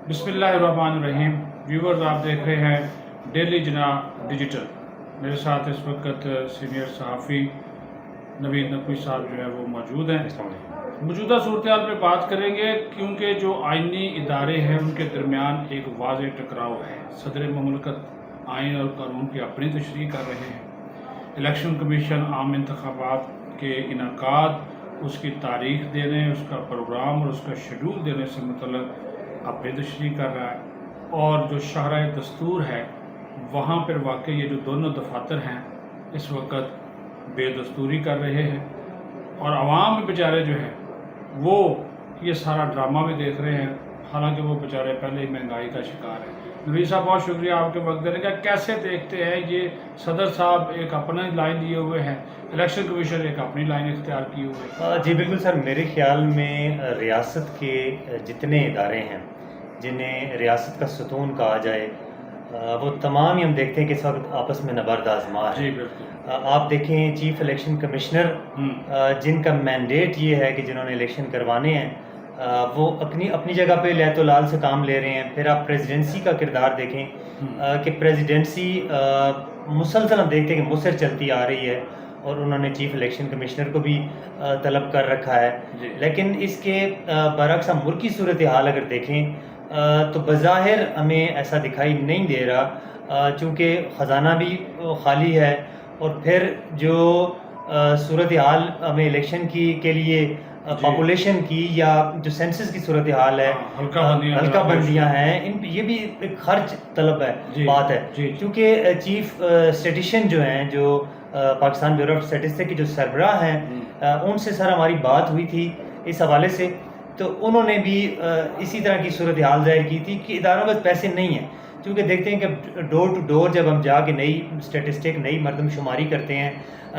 بسم اللہ الرحمن الرحیم. ویورز، آپ دیکھ رہے ہیں ڈیلی جناح ڈیجیٹل. میرے ساتھ اس وقت سینئر صحافی نوید نقوی صاحب جو ہے وہ موجود ہیں. موجودہ صورتحال پہ بات کریں گے کیونکہ جو آئینی ادارے ہیں ان کے درمیان ایک واضح ٹکراؤ ہے. صدر مملکت آئین اور قانون کی اپنی تشریح کر رہے ہیں. الیکشن کمیشن عام انتخابات کے انعقاد، اس کی تاریخ دینے، اس کا پروگرام اور اس کا شیڈول دینے سے متعلق اپنی تشریح کر رہا ہے. اور جو شاہراہ دستور ہے وہاں پر واقع یہ جو دونوں دفاتر ہیں اس وقت بے دستوری کر رہے ہیں، اور عوام بیچارے جو ہیں وہ یہ سارا ڈرامہ بھی دیکھ رہے ہیں، حالانکہ وہ بیچارے پہلے ہی مہنگائی کا شکار ہیں. نوید صاحب، بہت شکریہ آپ کے وقت دینے کا. کیسے دیکھتے ہیں یہ صدر صاحب ایک اپنا لائن لیے ہوئے ہیں، الیکشن کمیشن ایک اپنی لائن اختیار کی ہوئے؟ جی بالکل سر، میرے خیال میں ریاست کے جتنے ادارے ہیں جنہیں ریاست کا ستون کہا جائے وہ تمام ہی ہم دیکھتے ہیں کہ اس وقت آپس میں نبرد آزما ہے. جی بالکل. آپ دیکھیں چیف الیکشن کمشنر جن کا مینڈیٹ یہ ہے کہ جنہوں نے الیکشن کروانے ہیں وہ اپنی جگہ پہ لیت و لال سے کام لے رہے ہیں. پھر آپ پریزیڈنسی کا کردار دیکھیں کہ پریزیڈنسی مسلسل ہم دیکھتے ہیں کہ مصر چلتی آ رہی ہے، اور انہوں نے چیف الیکشن کمشنر کو بھی طلب کر رکھا ہے. لیکن اس کے برعکس ہم ملکی صورتحال اگر دیکھیں تو بظاہر ہمیں ایسا دکھائی نہیں دے رہا، چونکہ خزانہ بھی خالی ہے. اور پھر جو صورتحال ہمیں الیکشن کے لیے پاپولیشن کی یا جو سینسس کی صورتحال ہے، ہلکا بندیاں ہیں، یہ بھی ایک خرچ طلب ہے بات ہے. کیونکہ چیف اسٹیٹیشین جو ہیں، جو پاکستان بیورو آف اسٹیٹسٹکس کے جو سربراہ ہیں، ان سے سر ہماری بات ہوئی تھی اس حوالے سے، تو انہوں نے بھی اسی طرح کی صورتحال ظاہر کی تھی کہ اداروں میں پیسے نہیں ہیں. کیونکہ دیکھتے ہیں کہ ڈور ٹو ڈور جب ہم جا کے نئی اسٹیٹسٹک، نئی مردم شماری کرتے ہیں،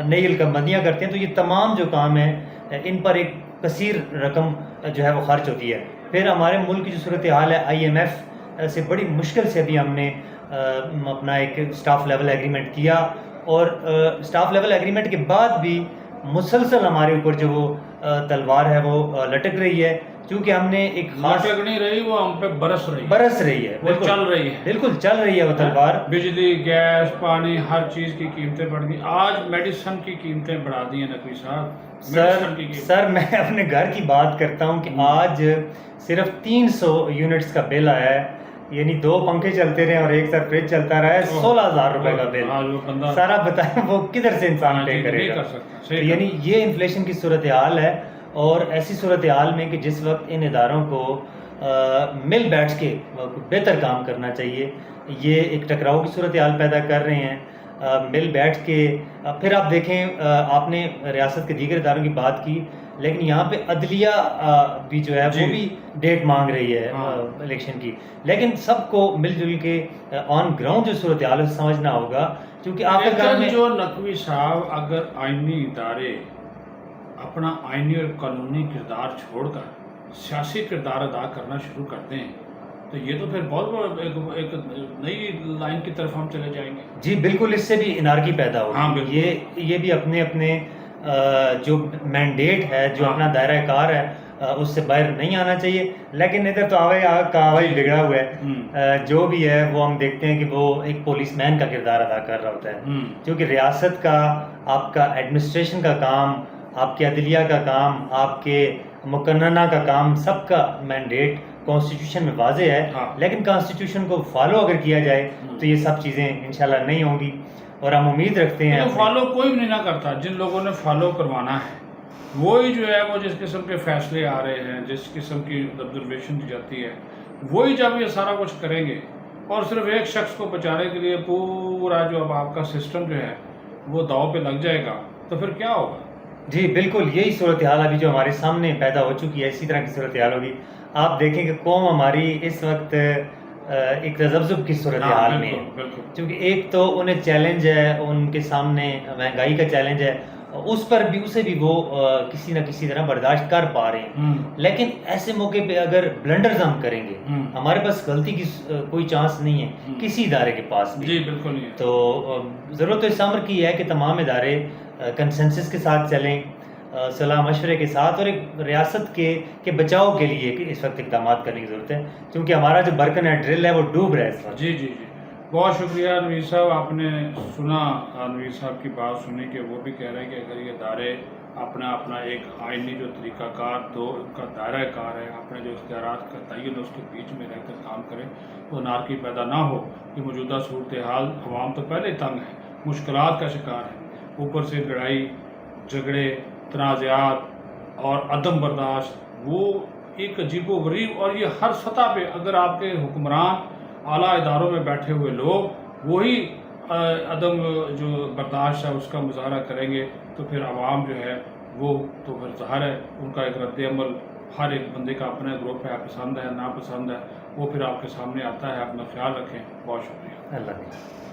نئی حلقہ بندیاں کرتے ہیں، تو یہ تمام جو کام ہیں ان پر ایک کثیر رقم جو ہے وہ خرچ ہوتی ہے. پھر ہمارے ملک کی جو صورتحال ہے، IMF سے بڑی مشکل سے بھی ہم نے اپنا ایک اسٹاف لیول ایگریمنٹ کیا، اور اسٹاف لیول ایگریمنٹ کے بعد بھی مسلسل ہمارے اوپر جو وہ تلوار ہے وہ لٹک رہی ہے. کیونکہ ہم نے ایک لٹک نہیں رہی، وہ ہم پہ برس رہی ہے، بالکل چل رہی ہے، بالکل چل رہی ہے وہ تلوار. بجلی، گیس، پانی، ہر چیز کی قیمتیں بڑھ گئی. آج میڈیسن کی قیمتیں بڑھا دی ہیں نقوی صاحب. سر میں اپنے گھر کی بات کرتا ہوں کہ آج صرف 300 یونٹس کا بل آیا ہے، یعنی 2 پنکھے چلتے رہے اور ایک سر فریج چلتا رہا ہے، 16,000 روپے کا بل. سارا بتائیں وہ کدھر سے انسان پے کرے گا؟ یعنی یہ انفلیشن کی صورتحال ہے. اور ایسی صورتحال میں کہ جس وقت ان اداروں کو مل بیٹھ کے بہتر کام کرنا چاہیے، یہ ایک ٹکراؤ کی صورتحال پیدا کر رہے ہیں. مل بیٹھ کے پھر آپ دیکھیں، آپ نے ریاست کے دیگر اداروں کی بات کی، لیکن یہاں پہ عدلیہ بھی جو ہے وہ بھی ڈیٹ مانگ رہی ہے الیکشن کی. لیکن سب کو مل جل کے آن گراؤنڈ جو صورتحال ہے سمجھنا ہوگا، کیونکہ آخر میں جو نقوی صاحب اگر آئینی ادارے اپنا آئینی اور قانونی کردار چھوڑ کر سیاسی کردار ادا کرنا شروع کرتے ہیں تو یہ تو پھر بہت ایک نئی لائن کی طرف ہم چلے جائیں گے. جی بالکل، اس سے بھی انارکی پیدا ہوگی. یہ بھی اپنے جو مینڈیٹ ہے، جو اپنا دائرہ کار ہے، اس سے باہر نہیں آنا چاہیے. لیکن ادھر تو آواز بگڑا ہوا ہے. جو بھی ہے وہ ہم دیکھتے ہیں کہ وہ ایک پولیس مین کا کردار ادا کر رہا ہوتا ہے. کیونکہ ریاست کا، آپ کا ایڈمنسٹریشن کا کام، آپ کے عدلیہ کا کام، آپ کے مقننہ کا کام، سب کا مینڈیٹ کانسٹیٹیوشن میں واضح ہے. لیکن کانسٹیٹیوشن کو فالو اگر کیا جائے تو یہ سب چیزیں انشاءاللہ نہیں ہوں گی. اور ہم امید رکھتے ہیں فالو کوئی بھی نہیں نہ کرتا. جن لوگوں نے فالو کروانا ہے وہی جو ہے وہ جس قسم کے فیصلے آ رہے ہیں، جس قسم کی آبزرویشن دی جاتی ہے، وہی جب یہ سارا کچھ کریں گے اور صرف ایک شخص کو بچانے کے لیے پورا جو اب آپ کا سسٹم جو ہے وہ داؤ پہ لگ جائے گا تو پھر کیا ہوگا؟ جی بالکل، یہی صورتحال ابھی جو ہمارے سامنے پیدا ہو چکی ہے، اسی طرح کی صورتحال ہوگی. آپ دیکھیں کہ قوم ہماری اس وقت ایک تذبذب کی صورتحال میں ہے. کیونکہ ایک تو انہیں چیلنج ہے، ان کے سامنے مہنگائی کا چیلنج ہے، اسے بھی وہ کسی نہ کسی طرح برداشت کر پا رہے ہیں. لیکن ایسے موقع پہ اگر بلنڈرز ہم کریں گے، ہمارے پاس غلطی کی کوئی چانس نہیں ہے کسی ادارے کے پاس بھی. جی بالکل نہیں. تو ضرورت اس امر کی ہے کہ تمام ادارے کنسنسس کے ساتھ چلیں. صلاح مشورے کے ساتھ اور ایک ریاست کے بچاؤ کے لیے کہ اس وقت اقدامات کرنے کی ضرورت ہے، کیونکہ ہمارا جو برکن ہے ڈرل ہے وہ ڈوب رہا ہے اس وقت۔ جی جی جی، بہت شکریہ نوید صاحب، آپ نے سنا نوید صاحب کی بات سنی کہ وہ بھی کہہ رہے ہیں کہ اگر یہ ادارے اپنا ایک آئینی جو طریقہ کار تو ان کا دائرہ کار ہے، اپنے جو اختیارات کا تعین ہے اس کے بیچ میں رہ کر کام کریں تو انارکی پیدا نہ ہو۔ کہ موجودہ صورتحال عوام تو پہلے تنگ ہے، مشکلات کا شکار ہے، اوپر سے لڑائی جھگڑے تنازعات اور عدم برداشت، وہ ایک عجیب و غریب، اور یہ ہر سطح پہ اگر آپ کے حکمران اعلیٰ اداروں میں بیٹھے ہوئے لوگ وہی عدم جو برداشت ہے اس کا مظاہرہ کریں گے تو پھر عوام جو ہے وہ تو پھر ظاہر ہے ان کا ایک رد عمل ہر ایک بندے کا اپنا گروپ ہے، پسند ہے ناپسند ہے، وہ پھر آپ کے سامنے آتا ہے۔ اپنا خیال رکھیں، بہت شکریہ۔ اللہ حافظ۔